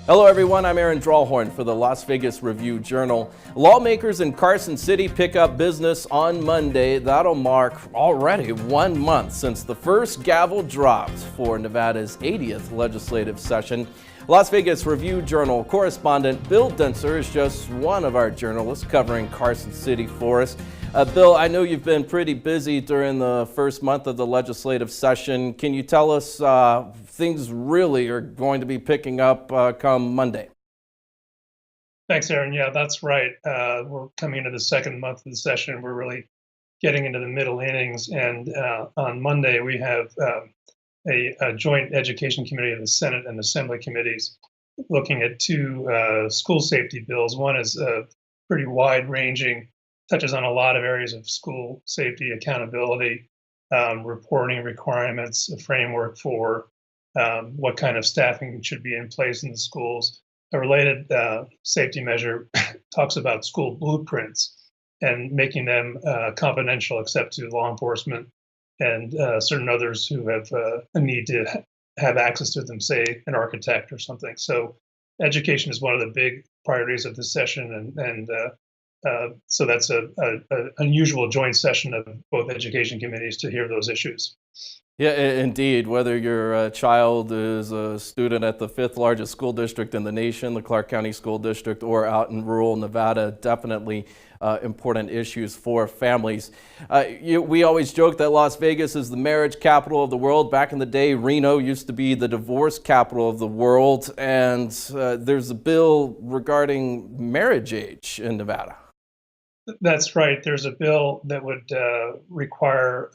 Hello everyone, I'm Aaron Drawhorn for the Las Vegas Review-Journal. Lawmakers in Carson City pick up business on Monday. That'll mark already 1 month since the first gavel dropped for Nevada's 80th legislative session. Las Vegas Review-Journal correspondent Bill Denser is just one of our journalists covering Carson City for us. Bill, I know you've been pretty busy during the first month of the legislative session. Can you tell us things really are going to be picking up come Monday? Thanks, Aaron. Yeah, that's right. We're coming into the second month of the session. We're really getting into the middle innings. And on Monday, we have a joint education committee of the Senate and Assembly committees looking at two school safety bills. One is pretty wide-ranging, touches on a lot of areas of school safety, accountability, reporting requirements, a framework for what kind of staffing should be in place in the schools. A related safety measure talks about school blueprints and making them confidential except to law enforcement and certain others who have a need to have access to them, say an architect or something. So education is one of the big priorities of this session, and so that's an unusual joint session of both education committees to hear those issues. Yeah, indeed. Whether your child is a student at the fifth largest school district in the nation, the Clark County School District, or out in rural Nevada, definitely important issues for families. We always joke that Las Vegas is the marriage capital of the world. Back in the day, Reno used to be the divorce capital of the world, and there's a bill regarding marriage age in Nevada. That's right. There's a bill that would require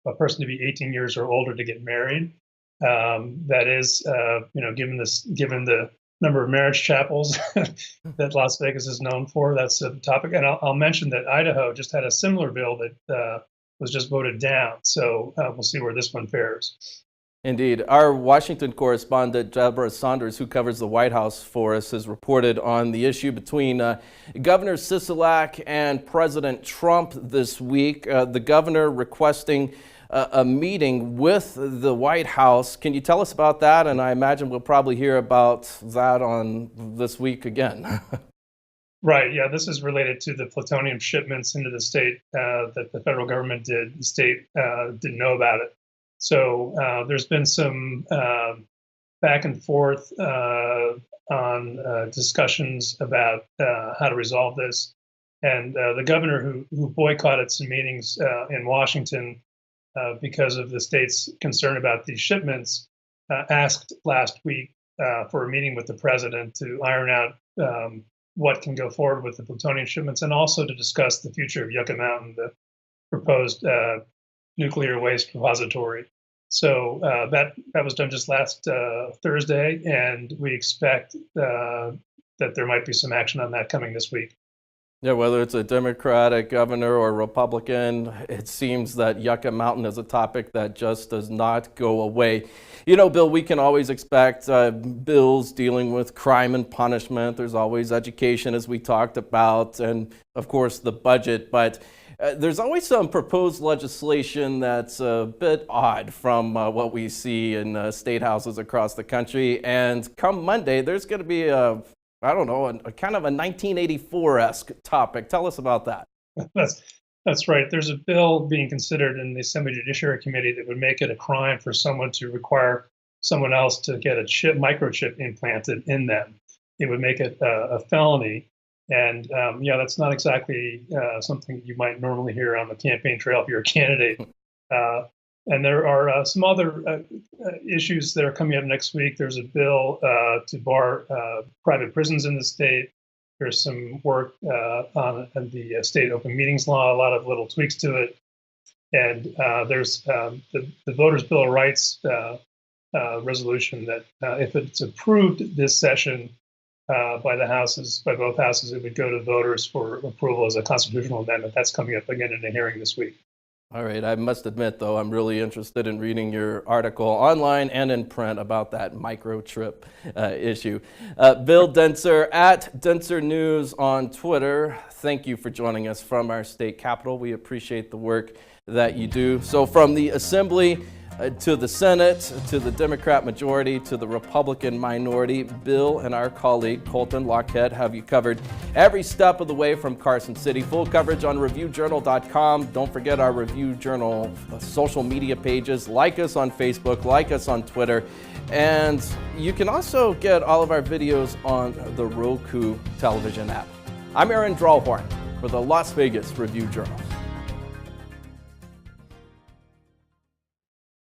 a person to be 18 years or older to get married. That is, given the number of marriage chapels that Las Vegas is known for, that's a topic. And I'll mention that Idaho just had a similar bill that was just voted down. So we'll see where this one fares. Indeed. Our Washington correspondent, Deborah Saunders, who covers the White House for us, has reported on the issue between Governor Sisolak and President Trump this week. The governor requesting a meeting with the White House. Can you tell us about that? And I imagine we'll probably hear about that on this week again. Right. Yeah, this is related to the plutonium shipments into the state that the federal government did. The state didn't know about it. So there's been some back and forth on discussions about how to resolve this. And the governor who boycotted some meetings in Washington because of the state's concern about these shipments asked last week for a meeting with the president to iron out what can go forward with the plutonium shipments, and also to discuss the future of Yucca Mountain, the proposed nuclear waste repository. So that was done just last Thursday, and we expect that there might be some action on that coming this week. Yeah, whether it's a Democratic governor or Republican, it seems that Yucca Mountain is a topic that just does not go away. You know, Bill, we can always expect bills dealing with crime and punishment. There's always education, as we talked about, and of course the budget. But there's always some proposed legislation that's a bit odd from what we see in state houses across the country. And come Monday, there's going to be a kind of a 1984-esque topic. Tell us about that. That's right. There's a bill being considered in the Assembly Judiciary Committee that would make it a crime for someone to require someone else to get a microchip implanted in them. It would make it a felony. And that's not exactly something you might normally hear on the campaign trail if you're a candidate. And there are some other issues that are coming up next week. There's a bill to bar private prisons in the state. There's some work on the state open meetings law, a lot of little tweaks to it. And there's the Voters' Bill of Rights resolution that if it's approved this session by both houses, it would go to voters for approval as a constitutional amendment. That's coming up again in a hearing this week. All right. I must admit, though, I'm really interested in reading your article online and in print about that microchip issue. Bill Denser at Denser News on Twitter. Thank you for joining us from our state capitol. We appreciate the work that you do. So from the Assembly, To the Senate, to the Democrat majority, to the Republican minority, Bill and our colleague Colton Lockhead have you covered every step of the way from Carson City. Full coverage on reviewjournal.com. Don't forget our Review Journal social media pages. Like us on Facebook, like us on Twitter, and you can also get all of our videos on the Roku television app. I'm Aaron Drallhorn for the Las Vegas Review Journal.